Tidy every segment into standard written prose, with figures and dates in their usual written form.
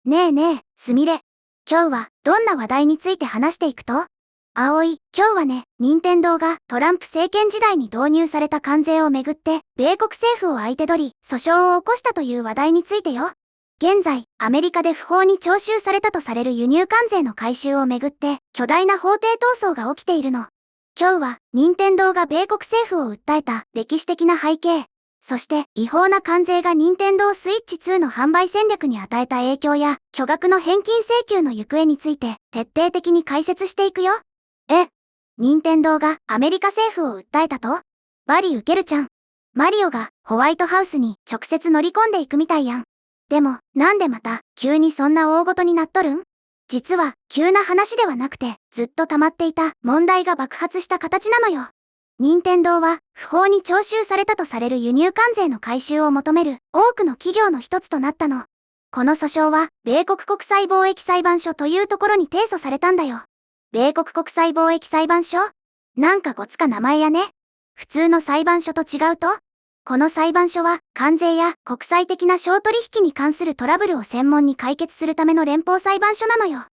ねえねえ、すみれ。今日はどんな話題について話していくと？今日はね、任天堂がトランプ政権時代に導入された関税をめぐって、米国政府を相手取り、訴訟を起こしたという話題についてよ。現在、アメリカで不法に徴収されたとされる輸入関税の回収をめぐって、巨大な法廷闘争が起きているの。今日は、任天堂が米国政府を訴えた歴史的な背景、そして違法な関税が任天堂スイッチ2の販売戦略に与えた影響や巨額の返金請求の行方について徹底的に解説していくよ。任天堂がアメリカ政府を訴えたと？バリウケるちゃん。マリオがホワイトハウスに直接乗り込んでいくみたいやん。でもなんでまた急にそんな大ごとになっとるん？実は急な話ではなくてずっと溜まっていた問題が爆発した形なのよ。任天堂は不法に徴収されたとされる輸入関税の回収を求める多くの企業の一つとなったの。この訴訟は米国国際貿易裁判所というところに提訴されたんだよ。米国国際貿易裁判所？なんかごつか名前やね。普通の裁判所と違うと？この裁判所は関税や国際的な商取引に関するトラブルを専門に解決するための連邦裁判所なのよ。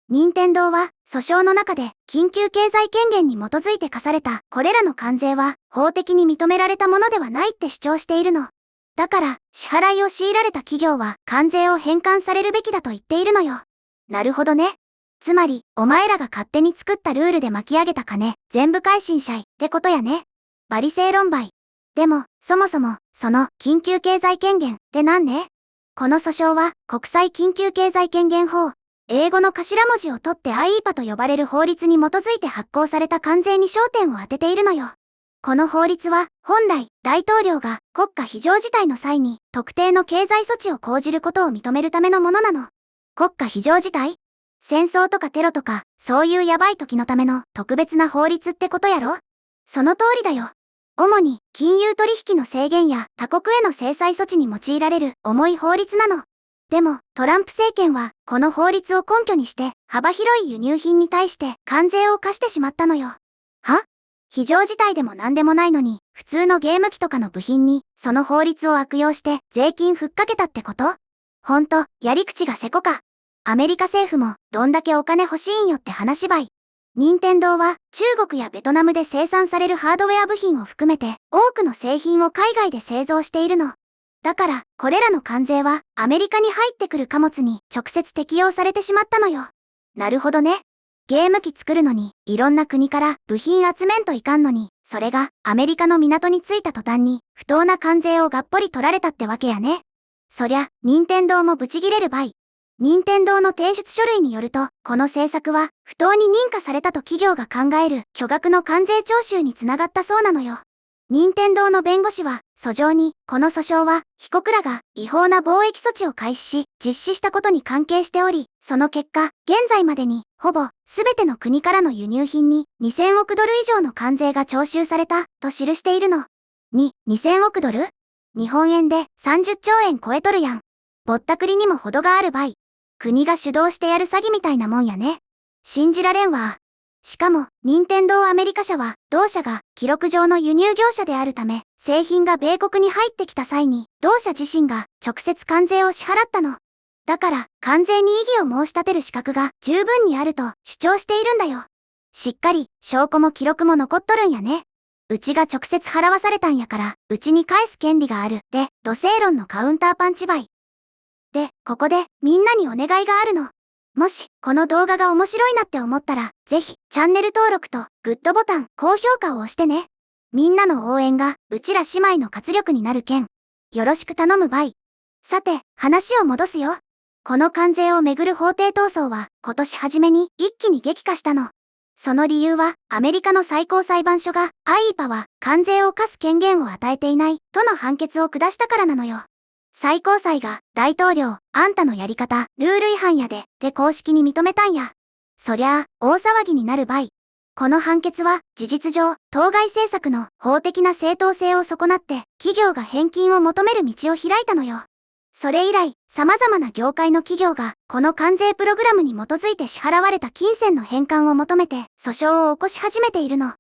任天堂は訴訟の中で緊急経済権限に基づいて課されたこれらの関税は法的に認められたものではないって主張しているの。だから支払いを強いられた企業は関税を返還されるべきだと言っているのよ。なるほどね。つまりお前らが勝手に作ったルールで巻き上げた金全部返しんしゃいってことやね。バリ正論売。でもそもそもその緊急経済権限ってなんね？この訴訟は国際緊急経済権限法、英語の頭文字を取って IEPA と呼ばれる法律に基づいて発行された関税に焦点を当てているのよ。この法律は本来大統領が国家非常事態の際に特定の経済措置を講じることを認めるためのものなの。国家非常事態？戦争とかテロとかそういうやばい時のための特別な法律ってことやろ？その通りだよ。主に金融取引の制限や他国への制裁措置に用いられる重い法律なの。でも、トランプ政権は、この法律を根拠にして、幅広い輸入品に対して関税を課してしまったのよ。は？非常事態でも何でもないのに、普通のゲーム機とかの部品に、その法律を悪用して税金ふっかけたってこと？ほんと、やり口がせこか。アメリカ政府も、どんだけお金欲しいんよって話ばい。任天堂は、中国やベトナムで生産されるハードウェア部品を含めて、多くの製品を海外で製造しているの。だから、これらの関税はアメリカに入ってくる貨物に直接適用されてしまったのよ。なるほどね。ゲーム機作るのにいろんな国から部品集めんといかんのに、それがアメリカの港に着いた途端に不当な関税をがっぽり取られたってわけやね。そりゃ、任天堂もブチギレるばい。任天堂の提出書類によると、この政策は不当に認可されたと企業が考える巨額の関税徴収につながったそうなのよ。任天堂の弁護士は、訴状に、この訴訟は、被告らが違法な貿易措置を開始し、実施したことに関係しており、その結果、現在までに、ほぼ、すべての国からの輸入品に、2000億ドル以上の関税が徴収された、と記しているの。2000億ドル？日本円で30兆円超えとるやん。ぼったくりにも程があるばい。国が主導してやる詐欺みたいなもんやね。信じられんわ。しかも、任天堂アメリカ社は、同社が記録上の輸入業者であるため、製品が米国に入ってきた際に、同社自身が直接関税を支払ったの。だから、関税に異議を申し立てる資格が十分にあると主張しているんだよ。しっかり、証拠も記録も残っとるんやね。うちが直接払わされたんやから、うちに返す権利がある。で、土星論のカウンターパンチバイ。で、ここで、みんなにお願いがあるの。もし、この動画が面白いなって思ったら、ぜひ、チャンネル登録と、グッドボタン、高評価を押してね。みんなの応援が、うちら姉妹の活力になるけん。よろしく頼むばい。さて、話を戻すよ。この関税をめぐる法廷闘争は、今年初めに一気に激化したの。その理由は、アメリカの最高裁判所が、IEPA は、関税を課す権限を与えていない、との判決を下したからなのよ。最高裁が、大統領、あんたのやり方、ルール違反やで、って公式に認めたんや。そりゃあ、大騒ぎになるばい。この判決は、事実上、当該政策の法的な正当性を損なって、企業が返金を求める道を開いたのよ。それ以来、様々な業界の企業が、この関税プログラムに基づいて支払われた金銭の返還を求めて、訴訟を起こし始めているの。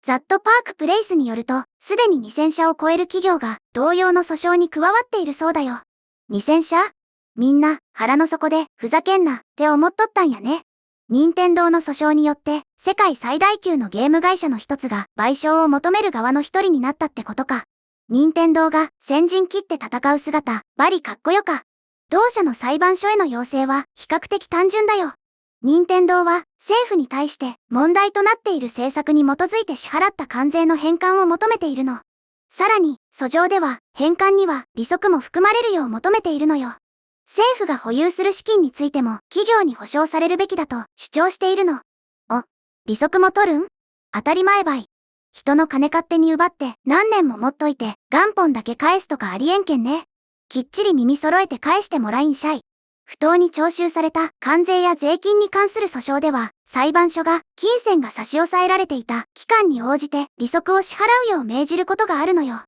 ザットパークプレイスによると、すでに2000社を超える企業が同様の訴訟に加わっているそうだよ。2000社？みんな腹の底でふざけんなって思っとったんやね。任天堂の訴訟によって世界最大級のゲーム会社の一つが賠償を求める側の一人になったってことか。任天堂が先陣切って戦う姿、バリかっこよか。同社の裁判所への要請は比較的単純だよ。任天堂は政府に対して問題となっている政策に基づいて支払った関税の返還を求めているの。さらに、訴状では返還には利息も含まれるよう求めているのよ。政府が保有する資金についても企業に保証されるべきだと主張しているの。お、利息も取るん？当たり前ばい。人の金勝手に奪って何年も持っといて元本だけ返すとかありえんけんね。きっちり耳揃えて返してもらいんしゃい。不当に徴収された関税や税金に関する訴訟では、裁判所が金銭が差し押さえられていた期間に応じて利息を支払うよう命じることがあるのよ。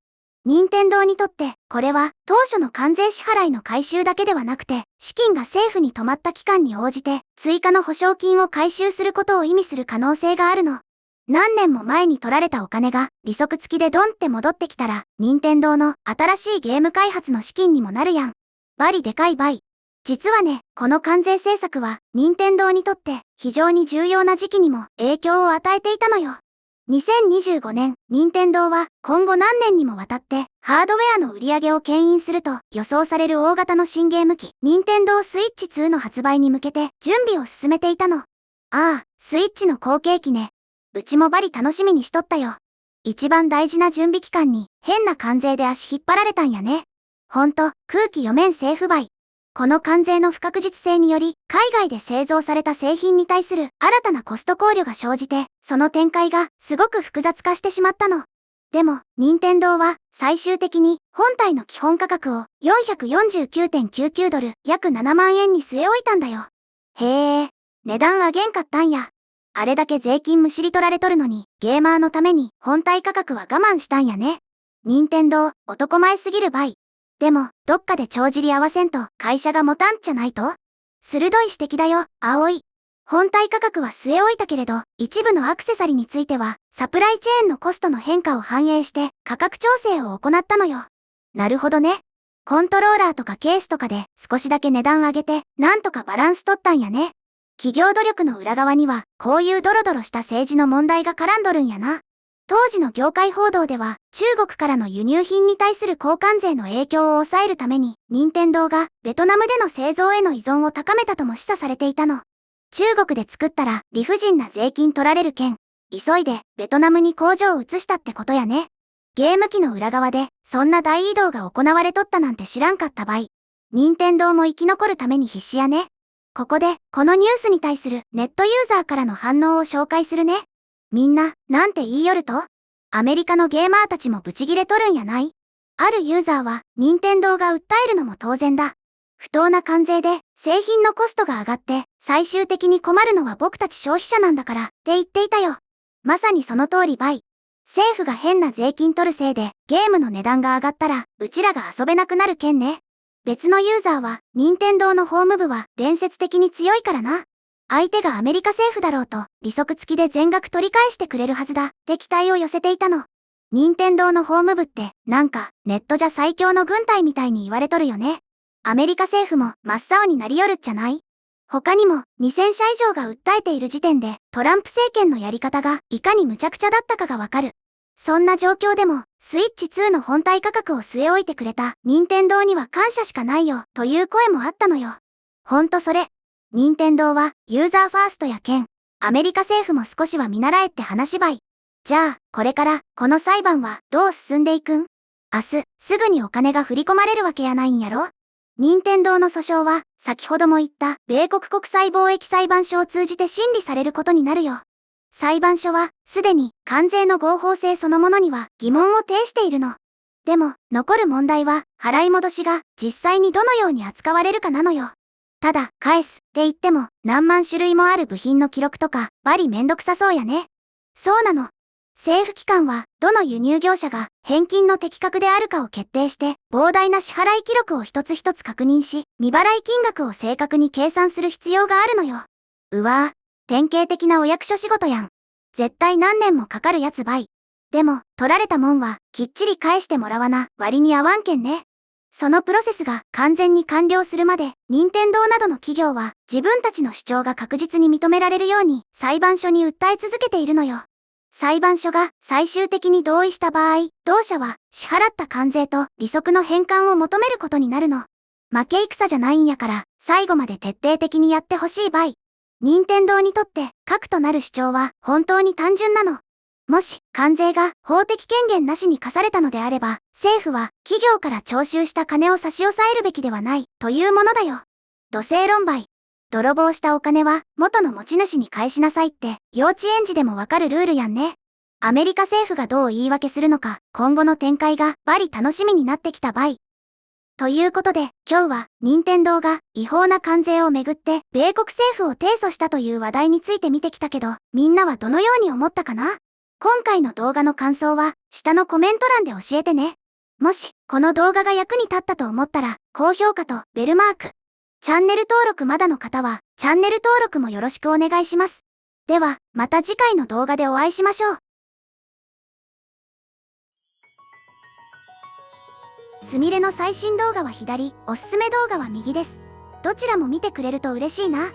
任天堂にとって、これは当初の関税支払いの回収だけではなくて、資金が政府に止まった期間に応じて、追加の保証金を回収することを意味する可能性があるの。何年も前に取られたお金が利息付きでドンって戻ってきたら、任天堂の新しいゲーム開発の資金にもなるやん。バリでかいばい。実はね、この関税政策は、任天堂にとって非常に重要な時期にも影響を与えていたのよ。2025年、任天堂は今後何年にもわたってハードウェアの売り上げを牽引すると予想される大型の新ゲーム機、任天堂スイッチ2の発売に向けて準備を進めていたの。ああ、スイッチの後継機ね。うちもバリ楽しみにしとったよ。一番大事な準備期間に変な関税で足引っ張られたんやね。ほんと、空気読めん政府ばい。この関税の不確実性により、海外で製造された製品に対する新たなコスト考慮が生じて、その展開がすごく複雑化してしまったの。でも、任天堂は最終的に本体の基本価格を 449.99 ドル約7万円に据え置いたんだよ。へえ、値段上げんかったんや。あれだけ税金むしり取られとるのに、ゲーマーのために本体価格は我慢したんやね。任天堂、男前すぎるばい。でも、どっかで帳尻合わせんと会社が持たんじゃないと？鋭い指摘だよ、葵。本体価格は据え置いたけれど、一部のアクセサリーについては、サプライチェーンのコストの変化を反映して価格調整を行ったのよ。なるほどね。コントローラーとかケースとかで少しだけ値段上げて、なんとかバランス取ったんやね。企業努力の裏側には、こういうドロドロした政治の問題が絡んどるんやな。当時の業界報道では、中国からの輸入品に対する交換税の影響を抑えるために、任天堂がベトナムでの製造への依存を高めたとも示唆されていたの。中国で作ったら理不尽な税金取られるけん、急いでベトナムに工場を移したってことやね。ゲーム機の裏側で、そんな大移動が行われとったなんて知らんかったばい。任天堂も生き残るために必死やね。ここで、このニュースに対するネットユーザーからの反応を紹介するね。みんな、なんて言いよると？アメリカのゲーマーたちもブチギレとるんやない？あるユーザーは、任天堂が訴えるのも当然だ。不当な関税で、製品のコストが上がって、最終的に困るのは僕たち消費者なんだから、って言っていたよ。まさにその通りばい。政府が変な税金取るせいで、ゲームの値段が上がったら、うちらが遊べなくなるけんね。別のユーザーは、任天堂の法務部は伝説的に強いからな。相手がアメリカ政府だろうと、利息付きで全額取り返してくれるはずだ、って期待を寄せていたの。任天堂の法務部って、なんか、ネットじゃ最強の軍隊みたいに言われとるよね。アメリカ政府も真っ青になりよるっちゃない？他にも、2000社以上が訴えている時点で、トランプ政権のやり方が、いかに無茶苦茶だったかがわかる。そんな状況でも、スイッチ2の本体価格を据え置いてくれた、任天堂には感謝しかないよ、という声もあったのよ。ほんとそれ。任天堂はユーザーファーストやけん、アメリカ政府も少しは見習えって話ばい。じゃあ、これからこの裁判はどう進んでいくん？明日、すぐにお金が振り込まれるわけやないんやろ？任天堂の訴訟は、先ほども言った米国国際貿易裁判所を通じて審理されることになるよ。裁判所は、すでに関税の合法性そのものには疑問を呈しているの。でも、残る問題は、払い戻しが実際にどのように扱われるかなのよ。ただ、返すって言っても、何万種類もある部品の記録とか、バリめんどくさそうやね。そうなの。政府機関は、どの輸入業者が返金の適格であるかを決定して、膨大な支払い記録を一つ一つ確認し、未払い金額を正確に計算する必要があるのよ。うわぁ、典型的なお役所仕事やん。絶対何年もかかるやつばい。でも、取られたもんは、きっちり返してもらわな、割に合わんけんね。そのプロセスが完全に完了するまで、任天堂などの企業は自分たちの主張が確実に認められるように裁判所に訴え続けているのよ。裁判所が最終的に同意した場合、同社は支払った関税と利息の返還を求めることになるの。負け戦じゃないんやから、最後まで徹底的にやってほしいばい。任天堂にとって核となる主張は本当に単純なの。もし関税が法的権限なしに課されたのであれば、政府は企業から徴収した金を差し押さえるべきではないというものだよ。土星論売。泥棒したお金は元の持ち主に返しなさいって幼稚園児でもわかるルールやんね。アメリカ政府がどう言い訳するのか、今後の展開がバリ楽しみになってきたばい。ということで、今日は任天堂が違法な関税をめぐって米国政府を提訴したという話題について見てきたけど、みんなはどのように思ったかな？今回の動画の感想は下のコメント欄で教えてね。もしこの動画が役に立ったと思ったら高評価とベルマーク。チャンネル登録まだの方はチャンネル登録もよろしくお願いします。ではまた次回の動画でお会いしましょう。すみれの最新動画は左、おすすめ動画は右です。どちらも見てくれると嬉しいな。